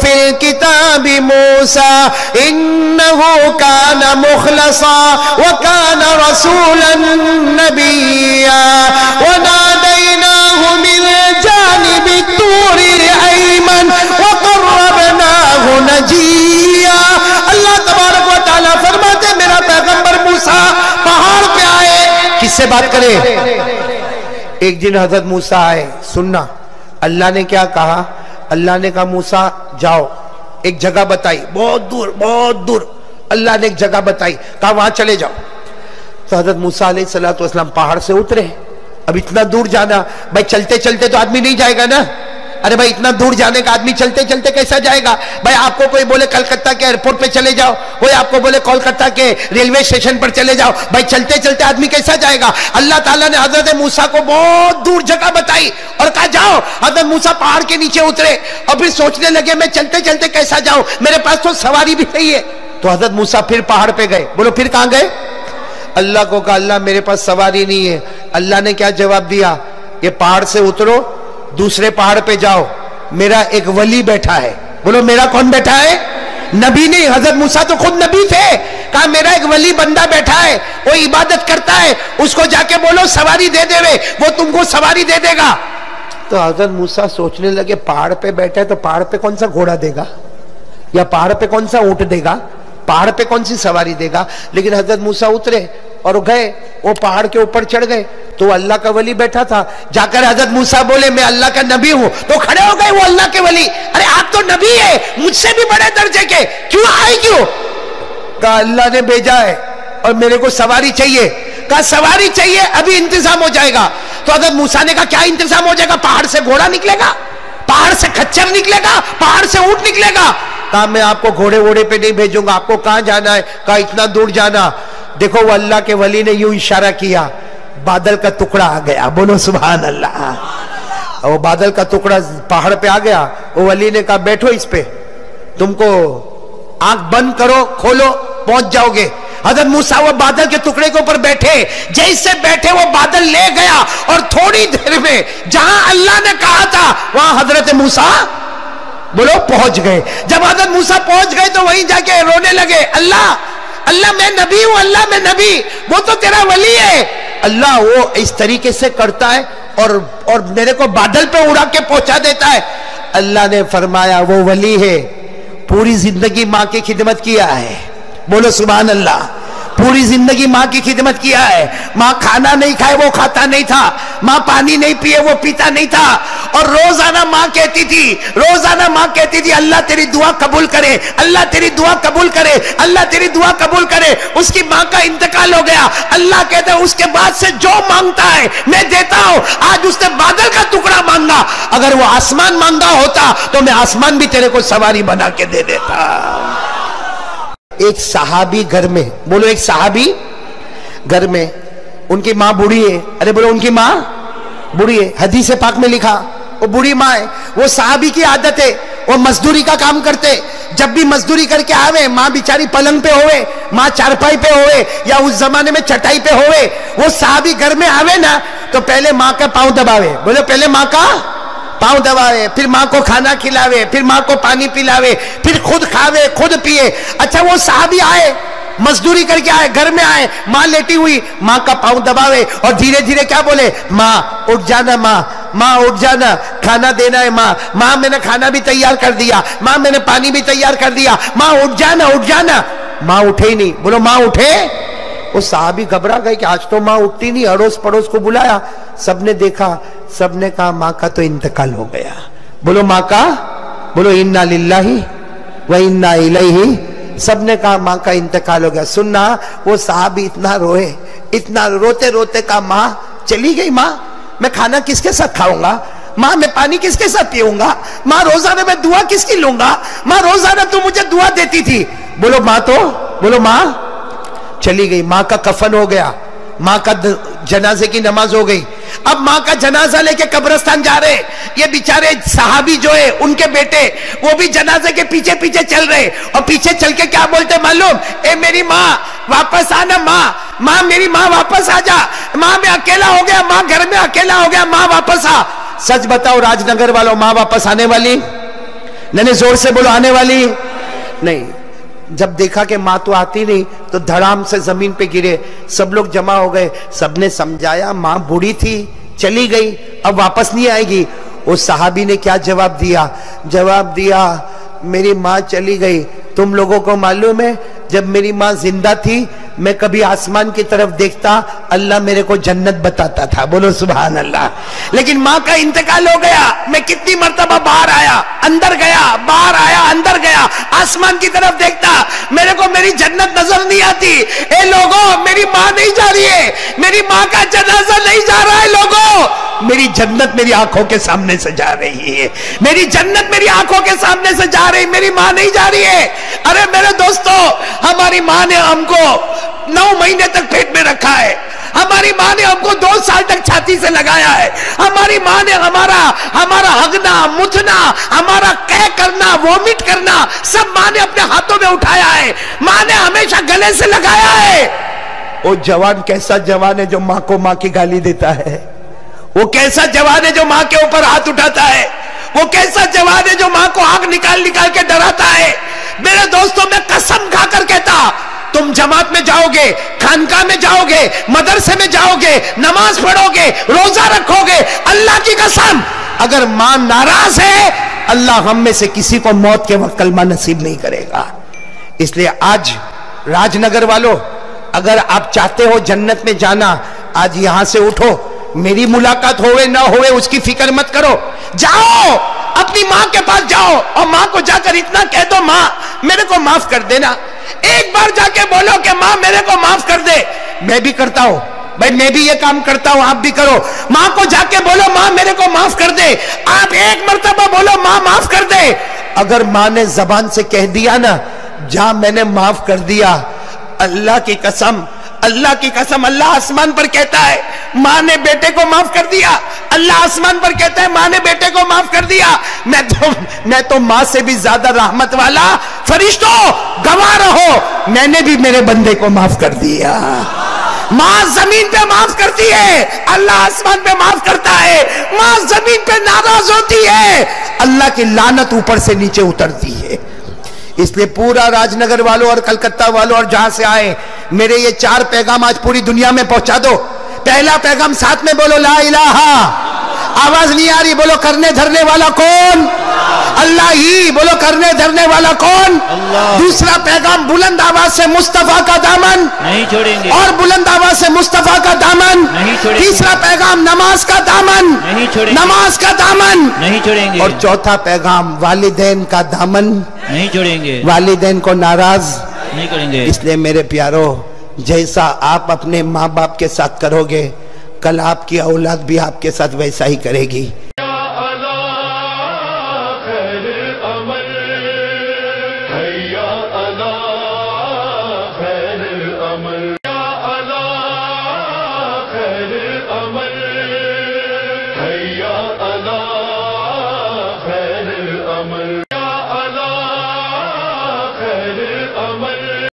فی الکتاب موسیٰ انہو کان مخلصا وکان رسولا نبیا ونادیناہ من جانب الطور الایمن وقربناہ نجیا۔ اللہ تبارک و تعالیٰ فرماتے میرا پیغمبر موسیٰ پہاڑ پہ آئے، کس سے بات کرے؟ ایک دن حضرت موسیٰ آئے، سننا اللہ نے کیا کہا؟ اللہ نے کہا موسیٰ جاؤ، ایک جگہ بتائی بہت دور اللہ نے ایک جگہ بتائی، کہا وہاں چلے جاؤ۔ تو حضرت موسیٰ علیہ السلام پہاڑ سے اترے، اب اتنا دور جانا، بھائی چلتے چلتے تو آدمی نہیں جائے گا نا، ارے بھائی اتنا دور جانے کا آدمی چلتے چلتے کیسا جائے گا؟ بھائی آپ کو کوئی بولے کلکتہ کے ایئرپورٹ پہ چلے جاؤ، کوئی آپ کو بولے کولکتہ کے ریلوے اسٹیشن پر چلے جاؤ، بھائی چلتے چلتے آدمی کیسا جائے گا؟ اللہ تعالیٰ نے حضرت موسیٰ کو بہت دور جگہ بتائی اور کہا جاؤ۔ حضرت موسیٰ پہاڑ کے نیچے اترے اور پھر سوچنے لگے میں چلتے چلتے کیسا جاؤں، میرے پاس تو سواری بھی نہیں ہے۔ تو حضرت موسیٰ پھر پہاڑ پہ گئے، بولو پھر کہاں گئے؟ اللہ کو کہا اللہ میرے پاس سواری نہیں ہے۔ اللہ نے کیا جواب دیا؟ یہ پہاڑ سے اترو، دوسرے پہاڑ پہ جاؤ، میرا ایک ولی بیٹھا ہے۔ بولو میرا کون بیٹھا ہے؟ نبی نہیں، حضرت موسیٰ تو خود نبی تھے، کہا میرا ایک ولی بندہ بیٹھا ہے، وہ عبادت کرتا ہے، اس کو جا کے بولو سواری دے دے، وہ تم کو سواری دے دے گا۔ تو حضرت موسیٰ سوچنے لگے پہاڑ پہ بیٹھے تو پہاڑ پہ کون سا گھوڑا دے گا، یا پہاڑ پہ کون سا اونٹ دے گا، پہاڑ پہ کون سی سواری دے گا؟ لیکن حضرت موسیٰ اترے اور گئے، وہ پہاڑ کے اوپر چڑھ گئے تو اللہ کا ولی بیٹھا تھا۔ جا کر حضرت موسیٰ بولے میں اللہ کا نبی ہوں، تو کھڑے ہو گئے وہ اللہ کے ولی، ارے آپ تو نبی ہے، مجھ سے بھی بڑے درجے کے، کیوں آئے کیوں؟ کہا اللہ نے بھیجا ہے اور میرے کو سواری چاہیے۔ کہا سواری چاہیے، ابھی انتظام ہو جائے گا۔ تو حضرت موسیٰ نے کہا کیا انتظام ہو جائے گا؟ پہاڑ سے گھوڑا نکلے گا، پہاڑ سے کھچر نکلے گا، پہاڑ سے اونٹ نکلے گا؟ کہا میں آپ کو گھوڑے ووڑے پہ نہیں بھیجوں گا، آپ کو کہاں جانا ہے؟ کہا اتنا دور جانا۔ دیکھو وہ اللہ کے ولی نے یوں اشارہ کیا، بادل کا ٹکڑا آ گیا، بولو سبحان اللہ۔ وہ بادل کا ٹکڑا پہاڑ پہ آ گیا، وہ ولی نے کہا بیٹھو اس پہ، تم کو آنکھ بند کرو کھولو پہنچ جاؤ گے۔ حضرت موسیٰ وہ بادل کے ٹکڑے کے اوپر بیٹھے، جیسے بیٹھے وہ بادل لے گیا اور تھوڑی دیر میں جہاں اللہ نے کہا تھا وہاں حضرت موسیٰ بولو پہنچ گئے۔ جب حضرت موسیٰ پہنچ گئے تو وہیں جا کے رونے لگے، اللہ میں نبی ہوں، اللہ میں نبی، وہ تو تیرا ولی ہے۔ اللہ وہ اس طریقے سے کرتا ہے اور میرے کو بادل پہ اڑا کے پہنچا دیتا ہے۔ اللہ نے فرمایا وہ ولی ہے، پوری زندگی ماں کی خدمت کیا ہے، بولو سبحان اللہ، پوری زندگی ماں کی خدمت کیا ہے۔ ماں کھانا نہیں کھائے وہ کھاتا نہیں تھا، ماں پانی نہیں پیے وہ پیتا نہیں تھا، اور روزانہ ماں کہتی تھی اللہ تیری دعا قبول کرے، اللہ تیری دعا قبول کرے، اللہ تیری دعا قبول کرے۔ اس کی ماں کا انتقال ہو گیا، اللہ کہتے ہیں اس کے بعد سے جو مانگتا ہے میں دیتا ہوں۔ آج اس نے بادل کا ٹکڑا مانگا، اگر وہ آسمان مانگا ہوتا تو میں آسمان بھی تیرے کو سواری بنا کے دے دیتا۔ ایک صحابی گھر میں، بولو ایک صحابی گھر میں، ان کی ماں بوڑھی ہے، ارے بولو ان کی ماں بوڑھی ہے۔ حدیث پاک میں لکھا وہ بوڑھی ماں ہے، وہ صحابی کی عادت ہے، وہ مزدوری کا کام کرتے، جب بھی مزدوری کر کے آوے ماں بیچاری پلنگ پہ ہوئے، ماں چارپائی پہ ہوئے، یا اس زمانے میں چٹائی پہ ہوئے، وہ صحابی گھر میں آوے نا تو پہلے ماں کا پاؤں دباوے، بولو پہلے ماں کا پاؤں دباوے، پھر ماں کو کھانا کھلاوے، پھر ماں کو پانی پلاوے، پھر خود کھاوے خود پیے۔ اچھا وہ صحابی آئے، مزدوری کر کے آئے، گھر میں آئے، ماں لیٹی ہوئی، ماں کا پاؤں دباوے اور دھیرے دھیرے کیا بولے؟ ماں اٹھ جانا، ماں اٹھ جانا، کھانا دینا ہے، ماں میں نے کھانا بھی تیار کر دیا، ماں میں نے پانی بھی تیار کر دیا، ماں اٹھ جانا۔ ماں اٹھے ہی نہیں، بولو ماں اٹھے۔ وہ صحابی گھبرا گئے کہ آج تو ماں اٹھتی نہیں، اڑوس پڑوس کو بلایا، سب نے دیکھا، سب نے کہا ماں کا تو انتقال ہو گیا۔ بولو ماں کا، بولو انا للہ و انا الیہ، سب نے کہا ماں کا انتقال ہو گیا۔ سننا وہ صحابی اتنا روئے، اتنا روتے روتے کہا ماں چلی گئی، ماں میں کھانا کس کے ساتھ کھاؤں گا، ماں میں پانی کس کے ساتھ پیوں گا، ماں روزانہ میں دعا کس کی لوں گا، ماں روزانہ تو مجھے دعا دیتی تھی۔ بولو ماں تو، بولو ماں چلی گئی۔ ماں کا کفن ہو گیا، ماں کا جنازے کی نماز ہو گئی۔ اب ماں کا جنازہ لے کے قبرستان جا رہے، یہ بیچارے صحابی جو ہے ان کے بیٹے وہ بھی جنازے کے پیچھے پیچھے چل رہے، اور پیچھے چل کے کیا بولتے معلوم؟ اے میری ماں واپس آنا، ماں میری ماں واپس آ جا، ماں میں اکیلا ہو گیا، ماں گھر میں اکیلا ہو گیا، ماں واپس آ۔ سچ بتاؤ راج نگر والوں، ماں واپس آنے والی نہیں زور سے بولو آنے والی نہیں. جب دیکھا کہ ماں تو آتی نہیں تو دھڑام سے زمین پہ گرے. سب لوگ جمع ہو گئے, سب نے سمجھایا ماں بوڑھی تھی چلی گئی اب واپس نہیں آئے گی. اس صحابی نے کیا جواب دیا؟ جواب دیا میری ماں چلی گئی. تم لوگوں کو معلوم ہے جب میری ماں زندہ تھی میں کبھی آسمان کی طرف دیکھتا اللہ میرے کو جنت بتاتا تھا. بولو سبحان اللہ. لیکن ماں کا انتقال ہو گیا. میں کتنی مرتبہ باہر آیا اندر گیا, باہر آیا اندر گیا, آسمان کی طرف دیکھتا میرے کو میری جنت نظر نہیں آتی. اے لوگوں میری ماں نہیں جا رہی ہے, میری ماں کا جنازہ نہیں جا رہا ہے. لوگوں میری جنت میری آنکھوں کے سامنے سے جا رہی ہے, میری جنت میری آنکھوں کے سامنے سے جا رہی, میری ماں نہیں جا رہی ہے. ارے میرے دوستو ہماری ماں نے ہم کو 9 مہینے تک پیٹ میں رکھا ہے, ہماری ماں نے ہم کو 2 سال تک چھاتی سے لگایا ہے, ہماری ماں نے ہمارا ہگنا متنا ہمارا قے کرنا وومٹ کرنا سب ماں نے اپنے ہاتھوں میں اٹھایا ہے, ماں نے ہمیشہ گلے سے لگایا ہے. وہ جوان کیسا جوان ہے جو ماں کو ماں کی گالی دیتا ہے, وہ کیسا جوان ہے جو ماں کے اوپر ہاتھ اٹھاتا ہے, وہ کیسا جوان ہے جو ماں کو آنکھ نکال نکال کے ڈراتا ہے. میرے دوستوں میں قسم کھا کر کہتا تم جماعت میں جاؤ گے, خانقاہ میں جاؤ گے, مدرسے میں جاؤ گے, نماز پڑھو گے, روزہ رکھو گے, اللہ کی قسم اگر ماں ناراض ہے اللہ ہم میں سے کسی کو موت کے وقت کلمہ نصیب نہیں کرے گا. اس لیے آج راج نگر والوں اگر آپ چاہتے ہو جنت میں جانا آج یہاں سے اٹھو. میری ملاقات ہوئے نہ ہوئے اس کی فکر مت کرو, جاؤ اپنی ماں کے پاس جاؤ اور ماں کو جا کر اتنا کہہ دو ماں میرے کو معاف کر دینا. ایک بار جا کے بولو کہ ماں میرے کو معاف کر دے. میں بھی کرتا ہوں بھائی, میں بھی یہ کام کرتا ہوں, آپ بھی کرو. ماں کو جا کے بولو ماں میرے کو معاف کر دے. آپ ایک مرتبہ بولو ماں معاف کر دے. اگر ماں نے زبان سے کہہ دیا نا جا میں نے معاف کر دیا, اللہ کی قسم اللہ آسمان پر کہتا ہے ماں نے بیٹے کو معاف کر دیا, اللہ آسمان پر کہتا ہے ماں نے بیٹے کو معاف کر دیا. میں تو ماں سے بھی زیادہ رحمت والا. فرشتوں گواہ رہو میں نے بھی میرے بندے کو معاف کر دیا. ماں زمین پہ معاف کرتی ہے, اللہ آسمان پہ معاف کرتا ہے. ماں زمین پہ ناراض ہوتی ہے, اللہ کی لعنت اوپر سے نیچے اترتی ہے. اس لیے پورا راج نگر والوں اور کلکتہ والوں اور جہاں سے آئے میرے یہ 4 پیغام آج پوری دنیا میں پہنچا دو. پہلا پیغام ساتھ میں بولو لا الہ, آواز نہیں آ رہی, بولو کرنے دھرنے والا کون؟ اللہ ہی. بولو کرنے دھرنے والا کون؟ اللہ. دوسرا پیغام بلند آواز سے مصطفیٰ کا دامن نہیں چھوڑیں گے, اور بلند آواز سے مصطفیٰ کا دامن نہیں چھوڑیں گے. تیسرا پیغام نماز کا دامن نہیں چھوڑیں گے, نماز کا دامن نہیں چھوڑیں گے. اور چوتھا پیغام والدین کا دامن نہیں چھوڑیں گے, والدین کو ناراض نہیں کریں گے. اس لیے میرے پیارو جیسا آپ اپنے ماں باپ کے ساتھ کرو گے کل آپ کی اولاد بھی آپ کے ساتھ ویسا ہی کرے گی. خیر عمل